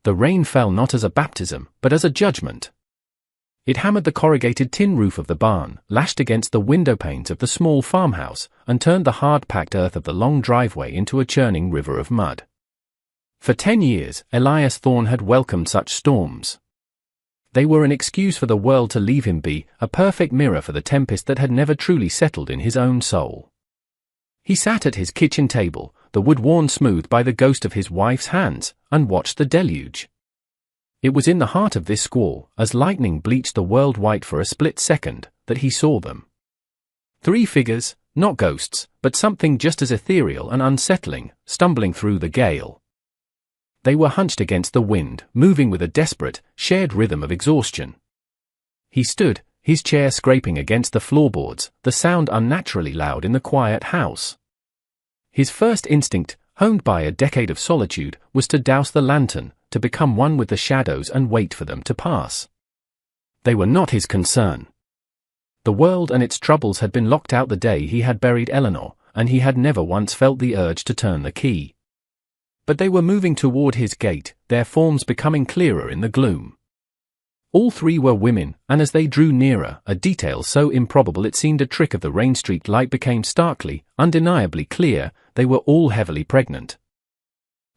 The rain fell not as a baptism, but as a judgment. It hammered the corrugated tin roof of the barn, lashed against the window panes of the small farmhouse, and turned the hard-packed earth of the long driveway into a churning river of mud. For 10 years, Elias Thorne had welcomed such storms. They were an excuse for the world to leave him be, a perfect mirror for the tempest that had never truly settled in his own soul. He sat at his kitchen table, the wood worn smooth by the ghost of his wife's hands, and watched the deluge. It was in the heart of this squall, as lightning bleached the world white for a split second, that he saw them. 3 figures, not ghosts, but something just as ethereal and unsettling, stumbling through the gale. They were hunched against the wind, moving with a desperate, shared rhythm of exhaustion. He stood, his chair scraping against the floorboards, the sound unnaturally loud in the quiet house. His first instinct, honed by a decade of solitude, was to douse the lantern, to become one with the shadows and wait for them to pass. They were not his concern. The world and its troubles had been locked out the day he had buried Eleanor, and he had never once felt the urge to turn the key. But they were moving toward his gate, their forms becoming clearer in the gloom. All 3 were women, and as they drew nearer, a detail so improbable it seemed a trick of the rain-streaked light became starkly, undeniably clear: they were all heavily pregnant.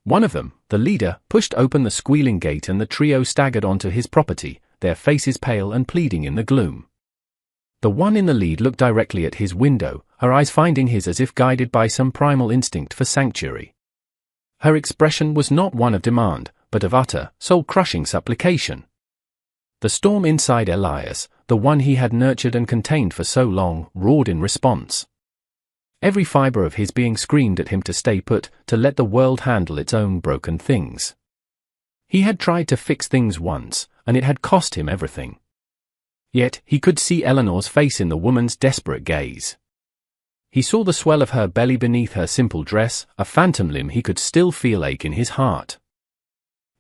One of them, the leader, pushed open the squealing gate and the trio staggered onto his property, their faces pale and pleading in the gloom. The one in the lead looked directly at his window, her eyes finding his as if guided by some primal instinct for sanctuary. Her expression was not one of demand, but of utter, soul-crushing supplication. The storm inside Elias, the one he had nurtured and contained for so long, roared in response. Every fiber of his being screamed at him to stay put, to let the world handle its own broken things. He had tried to fix things once, and it had cost him everything. Yet, he could see Eleanor's face in the woman's desperate gaze. He saw the swell of her belly beneath her simple dress, a phantom limb he could still feel ache in his heart.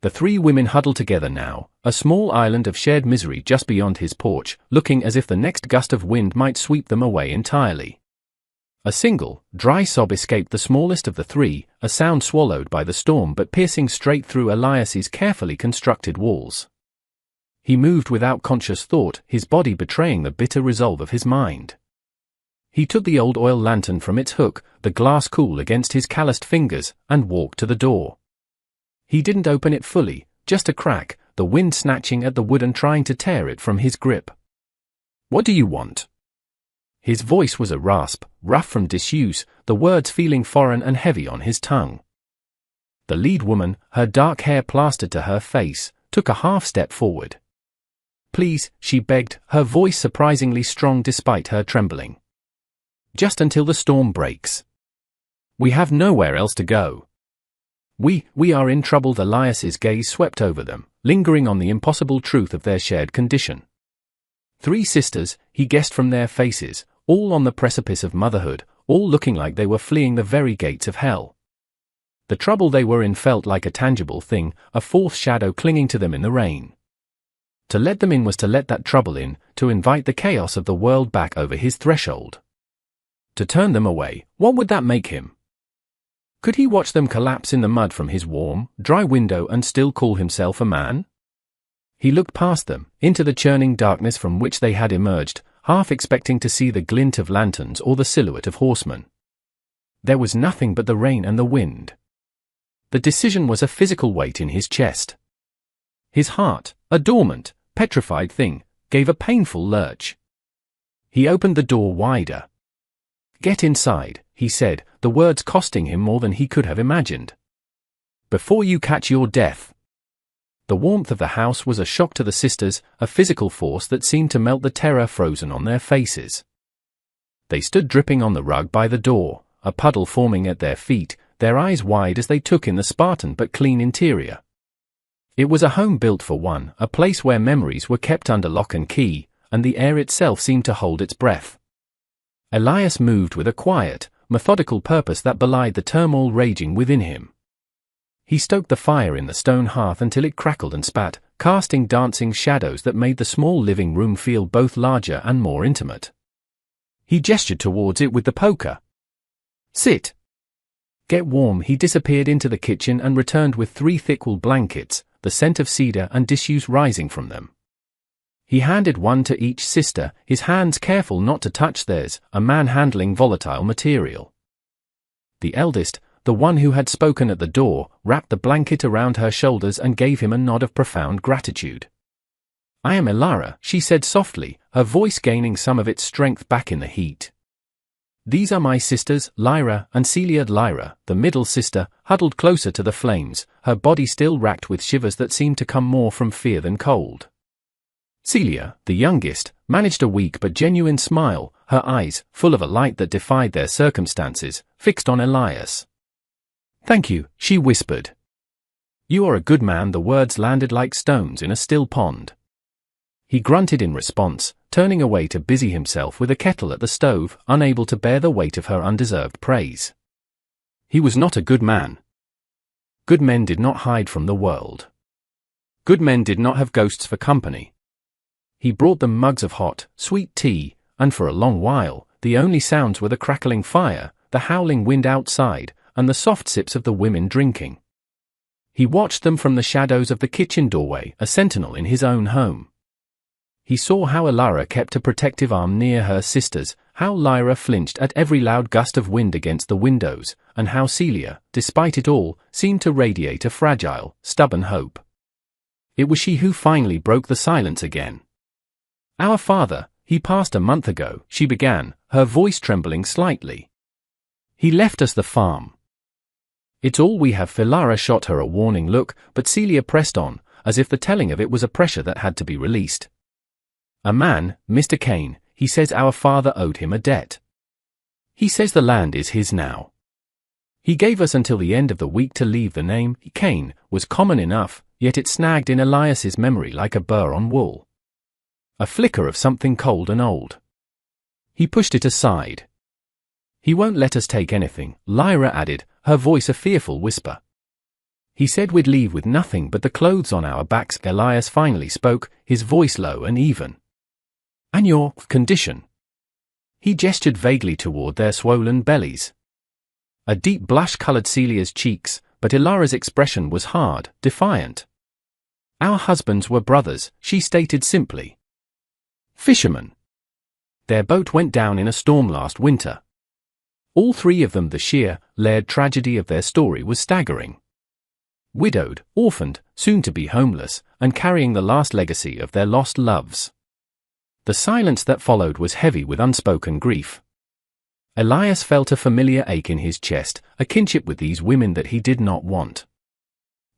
The 3 women huddled together now, a small island of shared misery just beyond his porch, looking as if the next gust of wind might sweep them away entirely. A single, dry sob escaped the smallest of the 3, a sound swallowed by the storm but piercing straight through Elias's carefully constructed walls. He moved without conscious thought, his body betraying the bitter resolve of his mind. He took the old oil lantern from its hook, the glass cool against his calloused fingers, and walked to the door. He didn't open it fully, just a crack, the wind snatching at the wood and trying to tear it from his grip. "What do you want?" His voice was a rasp, rough from disuse, the words feeling foreign and heavy on his tongue. The lead woman, her dark hair plastered to her face, took a half-step forward. "Please," she begged, her voice surprisingly strong despite her trembling. "Just until the storm breaks. We have nowhere else to go. We are in trouble." Elias's gaze swept over them, lingering on the impossible truth of their shared condition. 3 sisters, he guessed from their faces, all on the precipice of motherhood, all looking like they were fleeing the very gates of hell. The trouble they were in felt like a tangible thing, a 4th shadow clinging to them in the rain. To let them in was to let that trouble in, to invite the chaos of the world back over his threshold. To turn them away, what would that make him? Could he watch them collapse in the mud from his warm, dry window and still call himself a man? He looked past them, into the churning darkness from which they had emerged, half expecting to see the glint of lanterns or the silhouette of horsemen. There was nothing but the rain and the wind. The decision was a physical weight in his chest. His heart, a dormant, petrified thing, gave a painful lurch. He opened the door wider. "Get inside," he said, the words costing him more than he could have imagined. "Before you catch your death." The warmth of the house was a shock to the sisters, a physical force that seemed to melt the terror frozen on their faces. They stood dripping on the rug by the door, a puddle forming at their feet, their eyes wide as they took in the Spartan but clean interior. It was a home built for one, a place where memories were kept under lock and key, and the air itself seemed to hold its breath. Elias moved with a quiet, methodical purpose that belied the turmoil raging within him. He stoked the fire in the stone hearth until it crackled and spat, casting dancing shadows that made the small living room feel both larger and more intimate. He gestured towards it with the poker. "Sit. Get warm." He disappeared into the kitchen and returned with 3 thick wool blankets, the scent of cedar and disuse rising from them. He handed one to each sister, his hands careful not to touch theirs, a man handling volatile material. The eldest, the one who had spoken at the door, wrapped the blanket around her shoulders and gave him a nod of profound gratitude. "I am Elara," she said softly, her voice gaining some of its strength back in the heat. "These are my sisters, Lyra and Celia." Lyra, the middle sister, huddled closer to the flames, her body still racked with shivers that seemed to come more from fear than cold. Celia, the youngest, managed a weak but genuine smile, her eyes, full of a light that defied their circumstances, fixed on Elias. "Thank you," she whispered. "You are a good man." The words landed like stones in a still pond. He grunted in response, turning away to busy himself with a kettle at the stove, unable to bear the weight of her undeserved praise. He was not a good man. Good men did not hide from the world. Good men did not have ghosts for company. He brought them mugs of hot, sweet tea, and for a long while, the only sounds were the crackling fire, the howling wind outside, and the soft sips of the women drinking. He watched them from the shadows of the kitchen doorway, a sentinel in his own home. He saw how Elara kept a protective arm near her sisters, how Lyra flinched at every loud gust of wind against the windows, and how Celia, despite it all, seemed to radiate a fragile, stubborn hope. It was she who finally broke the silence again. "Our father, he passed a month ago," she began, her voice trembling slightly. "He left us the farm." "It's all we have." Elara shot her a warning look, but Celia pressed on, as if the telling of it was a pressure that had to be released. "A man, Mr. Kane, he says our father owed him a debt. He says the land is his now. He gave us until the end of the week to leave." The name, Kane, was common enough, yet it snagged in Elias's memory like a burr on wool. A flicker of something cold and old. He pushed it aside. "He won't let us take anything," Lyra added, her voice a fearful whisper. "He said we'd leave with nothing but the clothes on our backs." Elias finally spoke, his voice low and even. "And your condition?" He gestured vaguely toward their swollen bellies. A deep blush colored Celia's cheeks, but Elara's expression was hard, defiant. "Our husbands were brothers," she stated simply. "Fishermen. Their boat went down in a storm last winter." All three of them. The sheer, layered tragedy of their story was staggering. Widowed, orphaned, soon to be homeless, and carrying the last legacy of their lost loves. The silence that followed was heavy with unspoken grief. Elias felt a familiar ache in his chest, a kinship with these women that he did not want.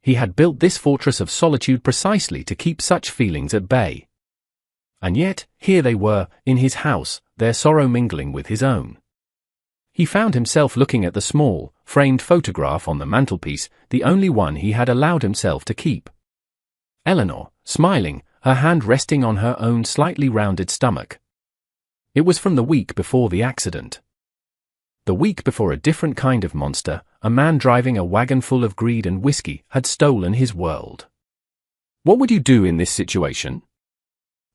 He had built this fortress of solitude precisely to keep such feelings at bay. And yet, here they were, in his house, their sorrow mingling with his own. He found himself looking at the small, framed photograph on the mantelpiece, the only one he had allowed himself to keep. Eleanor, smiling, her hand resting on her own slightly rounded stomach. It was from the week before the accident. The week before a different kind of monster, a man driving a wagon full of greed and whiskey, had stolen his world. What would you do in this situation?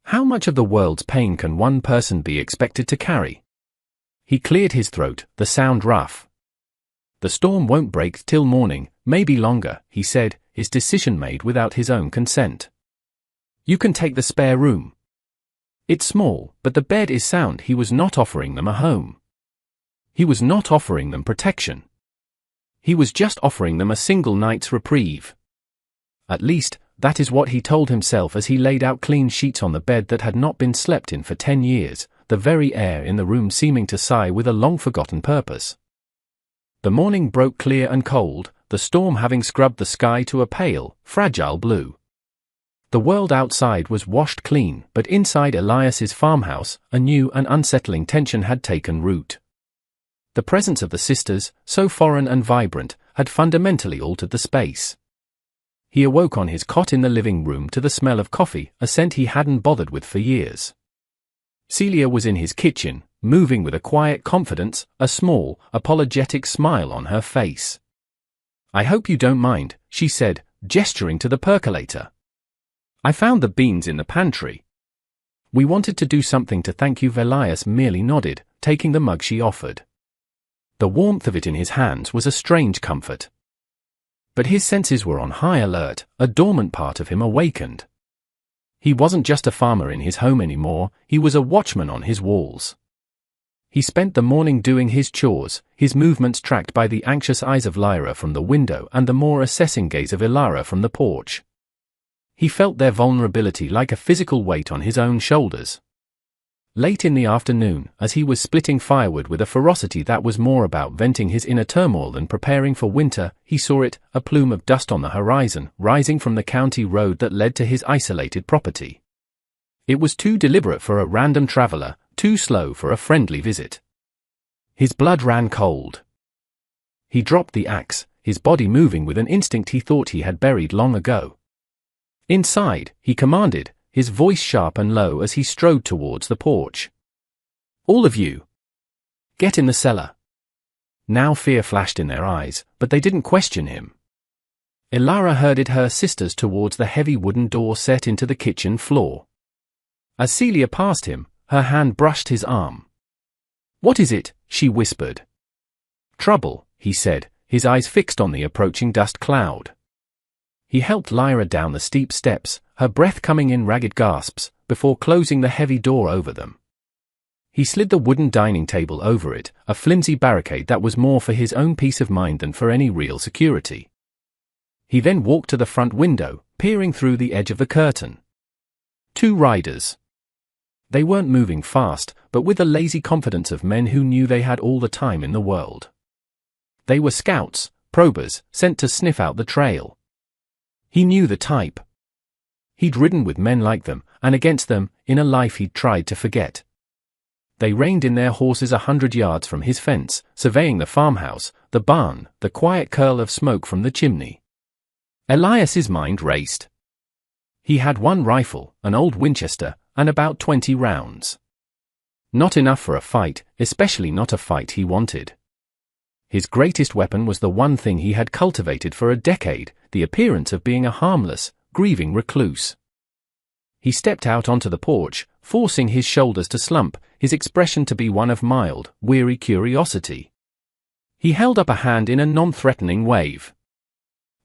How much of the world's pain can one person be expected to carry? He cleared his throat, the sound rough. "The storm won't break till morning, maybe longer," he said, his decision made without his own consent. "You can take the spare room. It's small, but the bed is sound." He was not offering them a home. He was not offering them protection. He was just offering them a single night's reprieve. At least, that is what he told himself as he laid out clean sheets on the bed that had not been slept in for 10 years, the very air in the room seeming to sigh with a long-forgotten purpose. The morning broke clear and cold, the storm having scrubbed the sky to a pale, fragile blue. The world outside was washed clean, but inside Elias's farmhouse, a new and unsettling tension had taken root. The presence of the sisters, so foreign and vibrant, had fundamentally altered the space. He awoke on his cot in the living room to the smell of coffee, a scent he hadn't bothered with for years. Celia was in his kitchen, moving with a quiet confidence, a small, apologetic smile on her face. "I hope you don't mind," she said, gesturing to the percolator. "I found the beans in the pantry. We wanted to do something to thank you." Elias merely nodded, taking the mug she offered. The warmth of it in his hands was a strange comfort. But his senses were on high alert, a dormant part of him awakened. He wasn't just a farmer in his home anymore, he was a watchman on his walls. He spent the morning doing his chores, his movements tracked by the anxious eyes of Lyra from the window and the more assessing gaze of Ilara from the porch. He felt their vulnerability like a physical weight on his own shoulders. Late in the afternoon, as he was splitting firewood with a ferocity that was more about venting his inner turmoil than preparing for winter, he saw it, a plume of dust on the horizon, rising from the county road that led to his isolated property. It was too deliberate for a random traveler, too slow for a friendly visit. His blood ran cold. He dropped the axe, his body moving with an instinct he thought he had buried long ago. "Inside," he commanded, his voice sharp and low as he strode towards the porch. "All of you. Get in the cellar." Now fear flashed in their eyes, but they didn't question him. Ilara herded her sisters towards the heavy wooden door set into the kitchen floor. As Celia passed him, her hand brushed his arm. "What is it?" she whispered. "Trouble," he said, his eyes fixed on the approaching dust cloud. He helped Lyra down the steep steps, her breath coming in ragged gasps, before closing the heavy door over them. He slid the wooden dining table over it, a flimsy barricade that was more for his own peace of mind than for any real security. He then walked to the front window, peering through the edge of the curtain. 2 riders. They weren't moving fast, but with the lazy confidence of men who knew they had all the time in the world. They were scouts, probers, sent to sniff out the trail. He knew the type. He'd ridden with men like them, and against them, in a life he'd tried to forget. They reined in their horses 100 yards from his fence, surveying the farmhouse, the barn, the quiet curl of smoke from the chimney. Elias's mind raced. He had 1 rifle, an old Winchester, and about 20 rounds. Not enough for a fight, especially not a fight he wanted. His greatest weapon was the one thing he had cultivated for a decade, the appearance of being a harmless, grieving recluse. He stepped out onto the porch, forcing his shoulders to slump, his expression to be one of mild, weary curiosity. He held up a hand in a non-threatening wave.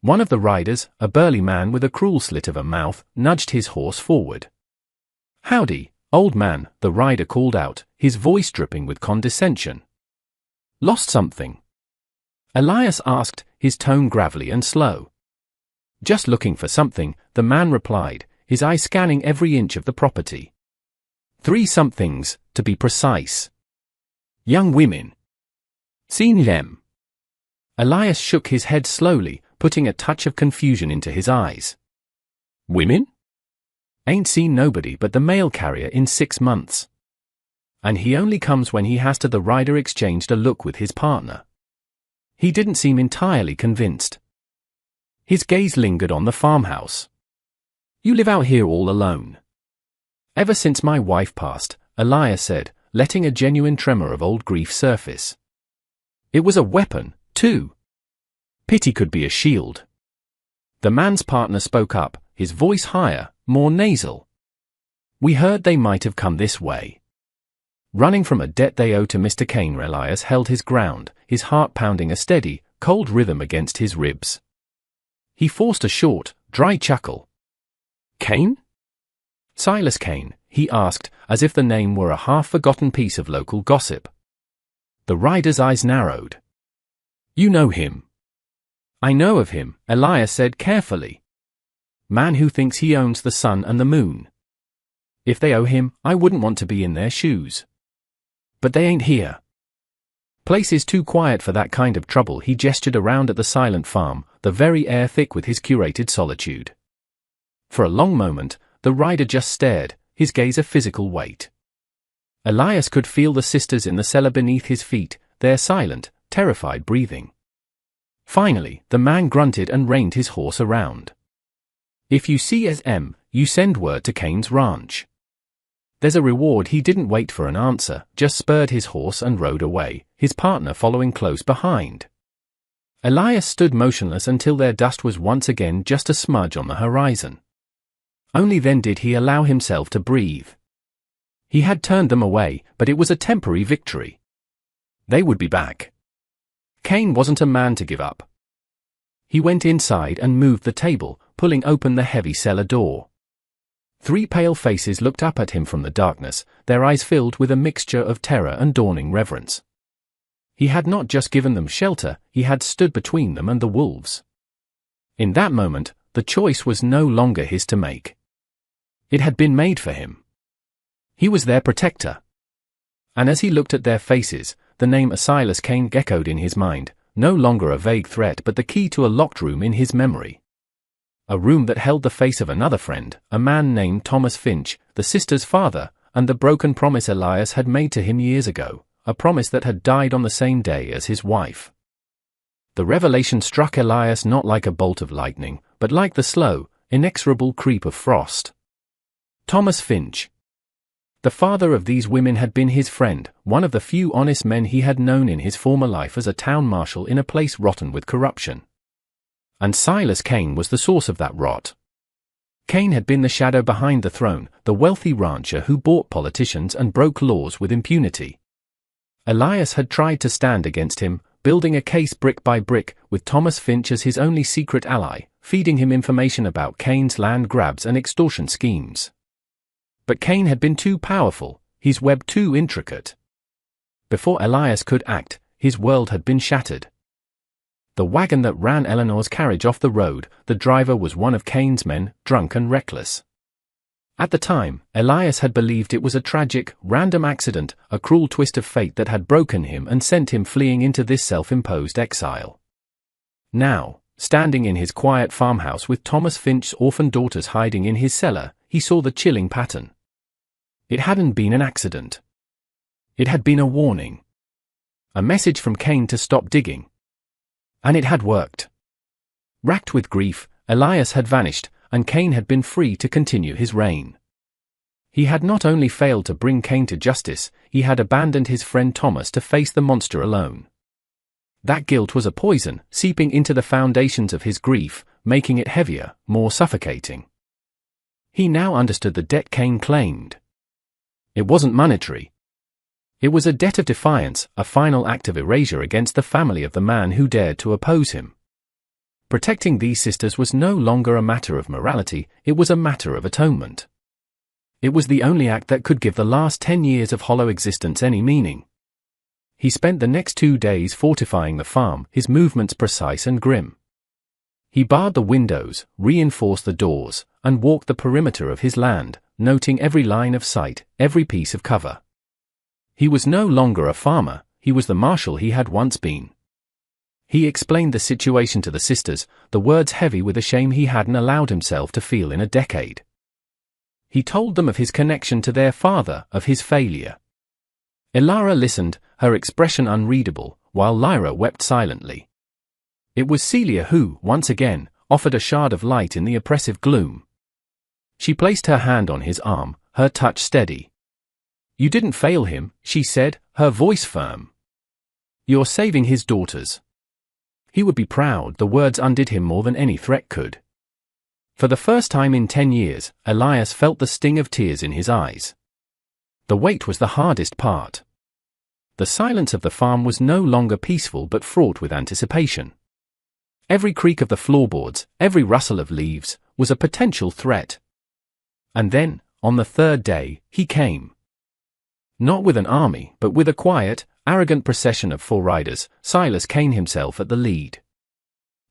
One of the riders, a burly man with a cruel slit of a mouth, nudged his horse forward. "Howdy, old man," the rider called out, his voice dripping with condescension. "Lost something?" Elias asked, his tone gravelly and slow. "Just looking for something," the man replied, his eye scanning every inch of the property. 3 somethings, to be precise. "Young women. Seen them?" Elias shook his head slowly, putting a touch of confusion into his eyes. "Women? Ain't seen nobody but the mail carrier in 6 months. And he only comes when he has to." The rider exchanged a look with his partner. He didn't seem entirely convinced. His gaze lingered on the farmhouse. "You live out here all alone?" "Ever since my wife passed," Elias said, letting a genuine tremor of old grief surface. "It was a weapon, too. Pity could be a shield." The man's partner spoke up, his voice higher, more nasal. "We heard they might have come this way. Running from a debt they owe to Mr. Kane." Elias held his ground, his heart pounding a steady, cold rhythm against his ribs. He forced a short, dry chuckle. "Kane? Silas Kane?" he asked, as if the name were a half-forgotten piece of local gossip. The rider's eyes narrowed. "You know him?" "I know of him," Elias said carefully. "Man who thinks he owns the sun and the moon. If they owe him, I wouldn't want to be in their shoes. But they ain't here. Place is too quiet for that kind of trouble." He gestured around at the silent farm, the very air thick with his curated solitude. For a long moment, the rider just stared, his gaze a physical weight. Elias could feel the sisters in the cellar beneath his feet, their silent, terrified breathing. Finally, the man grunted and reined his horse around. "If you see SM, you send word to Kane's ranch. There's a reward." He didn't wait for an answer, just spurred his horse and rode away, his partner following close behind. Elias stood motionless until their dust was once again just a smudge on the horizon. Only then did he allow himself to breathe. He had turned them away, but it was a temporary victory. They would be back. Kane wasn't a man to give up. He went inside and moved the table, pulling open the heavy cellar door. 3 pale faces looked up at him from the darkness, their eyes filled with a mixture of terror and dawning reverence. He had not just given them shelter, he had stood between them and the wolves. In that moment, the choice was no longer his to make. It had been made for him. He was their protector. And as he looked at their faces, the name Silas Cain echoed in his mind, no longer a vague threat but the key to a locked room in his memory. A room that held the face of another friend, a man named Thomas Finch, the sister's father, and the broken promise Elias had made to him years ago, a promise that had died on the same day as his wife. The revelation struck Elias not like a bolt of lightning, but like the slow, inexorable creep of frost. Thomas Finch. The father of these women had been his friend, one of the few honest men he had known in his former life as a town marshal in a place rotten with corruption. And Silas Cain was the source of that rot. Cain had been the shadow behind the throne, the wealthy rancher who bought politicians and broke laws with impunity. Elias had tried to stand against him, building a case brick by brick, with Thomas Finch as his only secret ally, feeding him information about Cain's land grabs and extortion schemes. But Cain had been too powerful, his web too intricate. Before Elias could act, his world had been shattered. The wagon that ran Eleanor's carriage off the road, the driver was one of Cain's men, drunk and reckless. At the time, Elias had believed it was a tragic, random accident, a cruel twist of fate that had broken him and sent him fleeing into this self-imposed exile. Now, standing in his quiet farmhouse with Thomas Finch's orphan daughters hiding in his cellar, he saw the chilling pattern. It hadn't been an accident. It had been a warning. A message from Cain to stop digging. And it had worked. Racked with grief, Elias had vanished, and Cain had been free to continue his reign. He had not only failed to bring Cain to justice, he had abandoned his friend Thomas to face the monster alone. That guilt was a poison, seeping into the foundations of his grief, making it heavier, more suffocating. He now understood the debt Cain claimed. It wasn't monetary. It was a debt of defiance, a final act of erasure against the family of the man who dared to oppose him. Protecting these sisters was no longer a matter of morality, it was a matter of atonement. It was the only act that could give the last 10 years of hollow existence any meaning. He spent the next 2 days fortifying the farm, his movements precise and grim. He barred the windows, reinforced the doors, and walked the perimeter of his land, noting every line of sight, every piece of cover. He was no longer a farmer, he was the marshal he had once been. He explained the situation to the sisters, the words heavy with a shame he hadn't allowed himself to feel in a decade. He told them of his connection to their father, of his failure. Elara listened, her expression unreadable, while Lyra wept silently. It was Celia who, once again, offered a shard of light in the oppressive gloom. She placed her hand on his arm, her touch steady. "You didn't fail him," she said, her voice firm. "You're saving his daughters. He would be proud." The words undid him more than any threat could. For the first time in 10 years, Elias felt the sting of tears in his eyes. The wait was the hardest part. The silence of the farm was no longer peaceful but fraught with anticipation. Every creak of the floorboards, every rustle of leaves, was a potential threat. And then, on the 3rd day, he came. Not with an army, but with a quiet, arrogant procession of 4 riders, Silas Cain himself at the lead.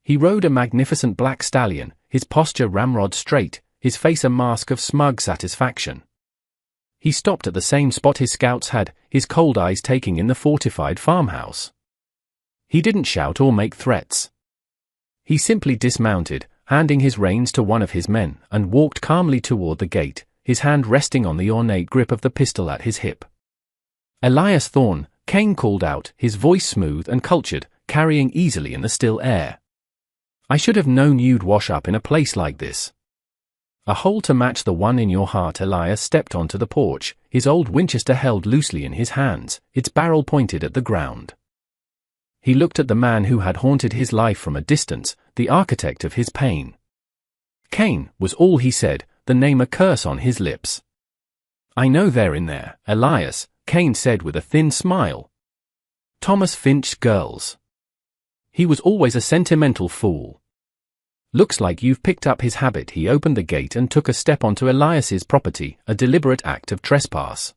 He rode a magnificent black stallion, his posture ramrod straight, his face a mask of smug satisfaction. He stopped at the same spot his scouts had, his cold eyes taking in the fortified farmhouse. He didn't shout or make threats. He simply dismounted, handing his reins to one of his men, and walked calmly toward the gate, his hand resting on the ornate grip of the pistol at his hip. "Elias Thorne," Cain called out, his voice smooth and cultured, carrying easily in the still air. "I should have known you'd wash up in a place like this." A hole to match the one in your heart. Elias stepped onto the porch, his old Winchester held loosely in his hands, its barrel pointed at the ground. He looked at the man who had haunted his life from a distance, the architect of his pain. Cain, was all he said, the name a curse on his lips. "I know they're in there, Elias," Cain said with a thin smile. "Thomas Finch's girls. He was always a sentimental fool. Looks like you've picked up his habit. He opened the gate and took a step onto Elias's property, a deliberate act of trespass.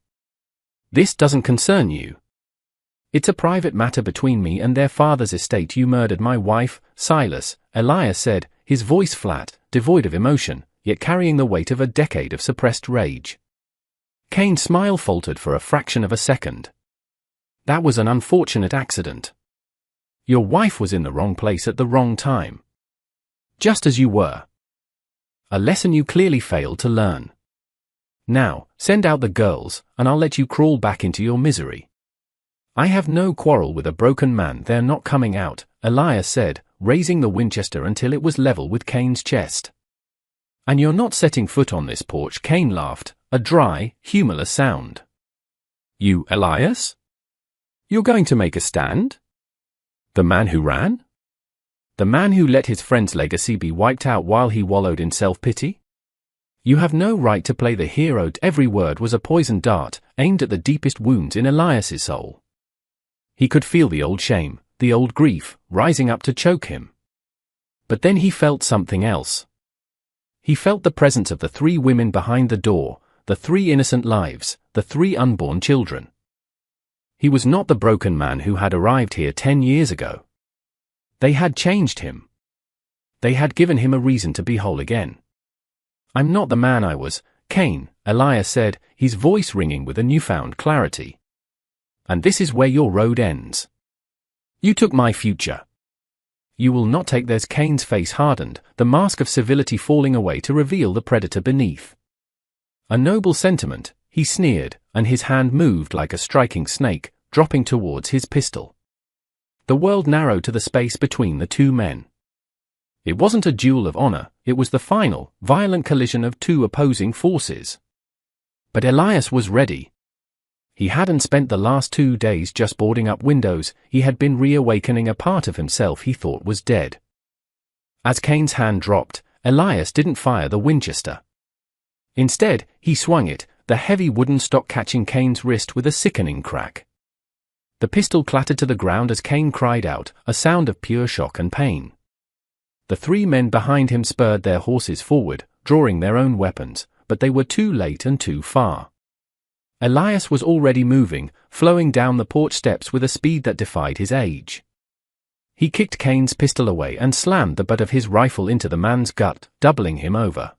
This doesn't concern you. It's a private matter between me and their father's estate. You murdered my wife, Silas, Elias said, his voice flat, devoid of emotion, yet carrying the weight of a decade of suppressed rage. Cain's smile faltered for a fraction of a second. That was an unfortunate accident. Your wife was in the wrong place at the wrong time. Just as you were. A lesson you clearly failed to learn. Now, send out the girls, and I'll let you crawl back into your misery. I have no quarrel with a broken man. They're not coming out, Elias said, raising the Winchester until it was level with Cain's chest. And you're not setting foot on this porch. Cain laughed, a dry, humorless sound. You, Elias? You're going to make a stand? The man who ran? The man who let his friend's legacy be wiped out while he wallowed in self-pity? You have no right to play the hero. Every word was a poisoned dart, aimed at the deepest wounds in Elias's soul. He could feel the old shame, the old grief, rising up to choke him. But then he felt something else. He felt the presence of the 3 women behind the door, the 3 innocent lives, the 3 unborn children. He was not the broken man who had arrived here 10 years ago. They had changed him. They had given him a reason to be whole again. I'm not the man I was, Cain, Elias said, his voice ringing with a newfound clarity. And this is where your road ends. You took my future. You will not take theirs. Cain's face hardened, the mask of civility falling away to reveal the predator beneath. A noble sentiment, he sneered, and his hand moved like a striking snake, dropping towards his pistol. The world narrowed to the space between the 2 men. It wasn't a duel of honor, it was the final, violent collision of 2 opposing forces. But Elias was ready. He hadn't spent the last 2 days just boarding up windows. He had been reawakening a part of himself he thought was dead. As Cain's hand dropped, Elias didn't fire the Winchester. Instead, he swung it, the heavy wooden stock catching Cain's wrist with a sickening crack. The pistol clattered to the ground as Cain cried out, a sound of pure shock and pain. The 3 men behind him spurred their horses forward, drawing their own weapons, but they were too late and too far. Elias was already moving, flowing down the porch steps with a speed that defied his age. He kicked Cain's pistol away and slammed the butt of his rifle into the man's gut, doubling him over.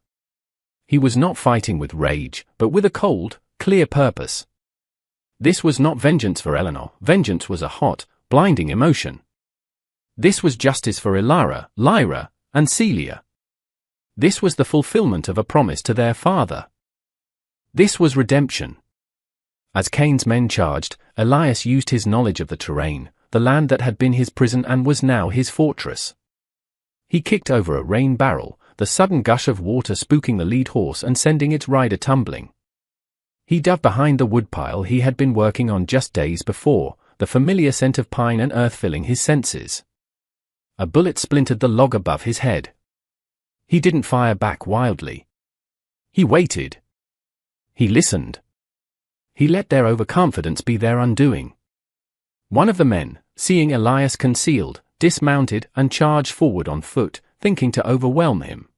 He was not fighting with rage, but with a cold, clear purpose. This was not vengeance for Eleanor. Vengeance was a hot, blinding emotion. This was justice for Ilara, Lyra, and Celia. This was the fulfillment of a promise to their father. This was redemption. As Cain's men charged, Elias used his knowledge of the terrain, the land that had been his prison and was now his fortress. He kicked over a rain barrel, the sudden gush of water spooking the lead horse and sending its rider tumbling. He dove behind the woodpile he had been working on just days before, the familiar scent of pine and earth filling his senses. A bullet splintered the log above his head. He didn't fire back wildly. He waited. He listened. He let their overconfidence be their undoing. One of the men, seeing Elias concealed, dismounted and charged forward on foot, thinking to overwhelm him.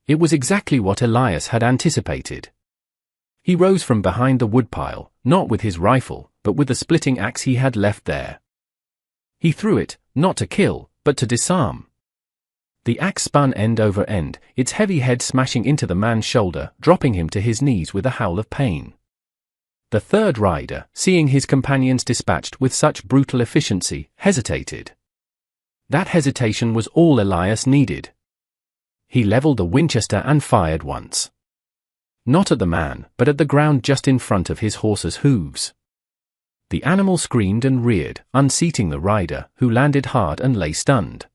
It was exactly what Elias had anticipated. He rose from behind the woodpile, not with his rifle, but with the splitting axe he had left there. He threw it, not to kill, but to disarm. The axe spun end over end, its heavy head smashing into the man's shoulder, dropping him to his knees with a howl of pain. The 3rd rider, seeing his companions dispatched with such brutal efficiency, hesitated. That hesitation was all Elias needed. He leveled the Winchester and fired once. Not at the man, but at the ground just in front of his horse's hooves. The animal screamed and reared, unseating the rider, who landed hard and lay stunned.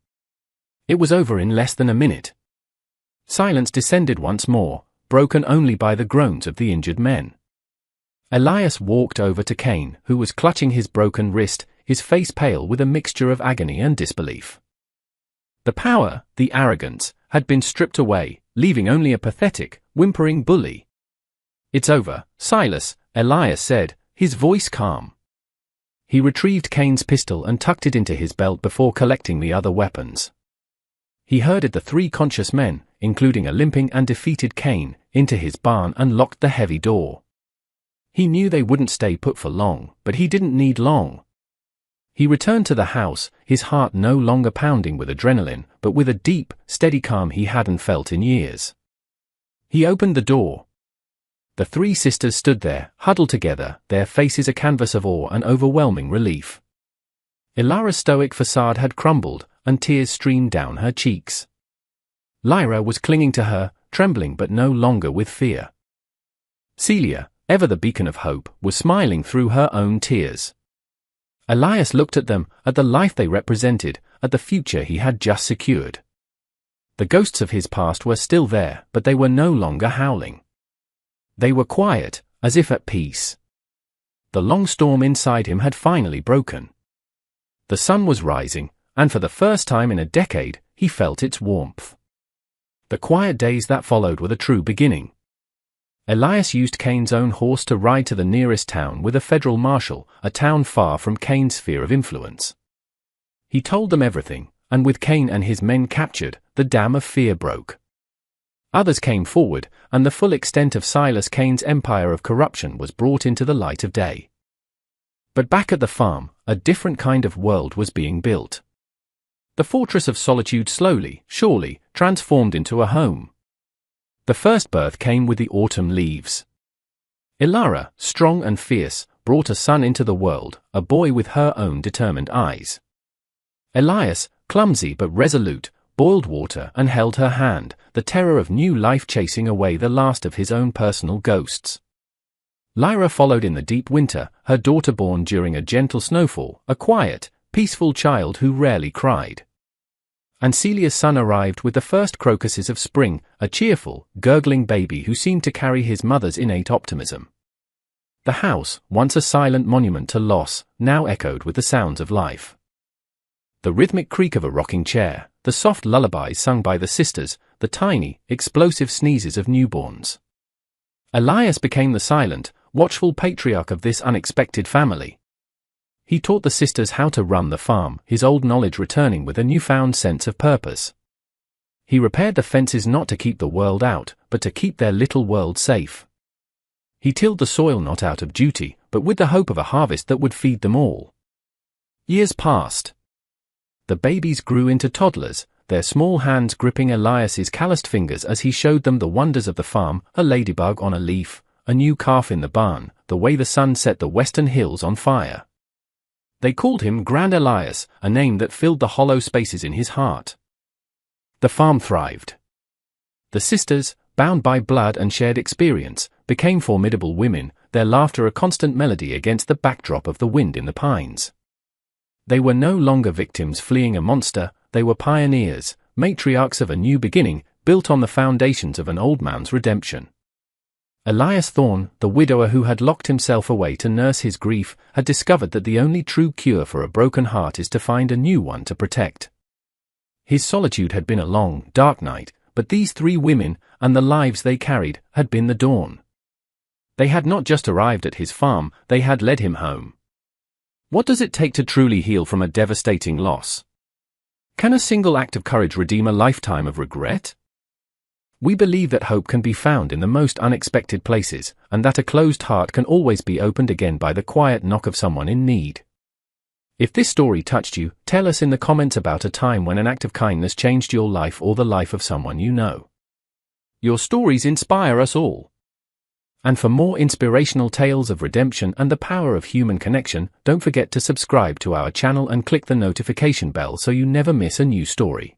It was over in less than a minute. Silence descended once more, broken only by the groans of the injured men. Elias walked over to Cain, who was clutching his broken wrist, his face pale with a mixture of agony and disbelief. The power, the arrogance, had been stripped away, leaving only a pathetic, whimpering bully. "It's over, Silas," Elias said, his voice calm. He retrieved Cain's pistol and tucked it into his belt before collecting the other weapons. He herded the 3 conscious men, including a limping and defeated Cain, into his barn and locked the heavy door. He knew they wouldn't stay put for long, but he didn't need long. He returned to the house, his heart no longer pounding with adrenaline, but with a deep, steady calm he hadn't felt in years. He opened the door. The 3 sisters stood there, huddled together, their faces a canvas of awe and overwhelming relief. Ilara's stoic facade had crumbled, and tears streamed down her cheeks. Lyra was clinging to her, trembling but no longer with fear. Celia, ever the beacon of hope, was smiling through her own tears. Elias looked at them, at the life they represented, at the future he had just secured. The ghosts of his past were still there, but they were no longer howling. They were quiet, as if at peace. The long storm inside him had finally broken. The sun was rising, and for the first time in a decade, he felt its warmth. The quiet days that followed were the true beginning. Elias used Cain's own horse to ride to the nearest town with a federal marshal, a town far from Cain's sphere of influence. He told them everything, and with Cain and his men captured, the dam of fear broke. Others came forward, and the full extent of Silas Cain's empire of corruption was brought into the light of day. But back at the farm, a different kind of world was being built. The fortress of solitude slowly, surely, transformed into a home. The first birth came with the autumn leaves. Ilara, strong and fierce, brought a son into the world, a boy with her own determined eyes. Elias, clumsy but resolute, boiled water and held her hand, the terror of new life chasing away the last of his own personal ghosts. Lyra followed in the deep winter, her daughter born during a gentle snowfall, a quiet, peaceful child who rarely cried. And Celia's son arrived with the first crocuses of spring, a cheerful, gurgling baby who seemed to carry his mother's innate optimism. The house, once a silent monument to loss, now echoed with the sounds of life. The rhythmic creak of a rocking chair, the soft lullabies sung by the sisters, the tiny, explosive sneezes of newborns. Elias became the silent, watchful patriarch of this unexpected family. He taught the sisters how to run the farm, his old knowledge returning with a newfound sense of purpose. He repaired the fences not to keep the world out, but to keep their little world safe. He tilled the soil not out of duty, but with the hope of a harvest that would feed them all. Years passed. The babies grew into toddlers, their small hands gripping Elias's calloused fingers as he showed them the wonders of the farm, a ladybug on a leaf, a new calf in the barn, the way the sun set the western hills on fire. They called him Grand Elias, a name that filled the hollow spaces in his heart. The farm thrived. The sisters, bound by blood and shared experience, became formidable women, their laughter a constant melody against the backdrop of the wind in the pines. They were no longer victims fleeing a monster, they were pioneers, matriarchs of a new beginning, built on the foundations of an old man's redemption. Elias Thorne, the widower who had locked himself away to nurse his grief, had discovered that the only true cure for a broken heart is to find a new one to protect. His solitude had been a long, dark night, but these 3 women, and the lives they carried, had been the dawn. They had not just arrived at his farm, they had led him home. What does it take to truly heal from a devastating loss? Can a single act of courage redeem a lifetime of regret? We believe that hope can be found in the most unexpected places, and that a closed heart can always be opened again by the quiet knock of someone in need. If this story touched you, tell us in the comments about a time when an act of kindness changed your life or the life of someone you know. Your stories inspire us all. And for more inspirational tales of redemption and the power of human connection, don't forget to subscribe to our channel and click the notification bell so you never miss a new story.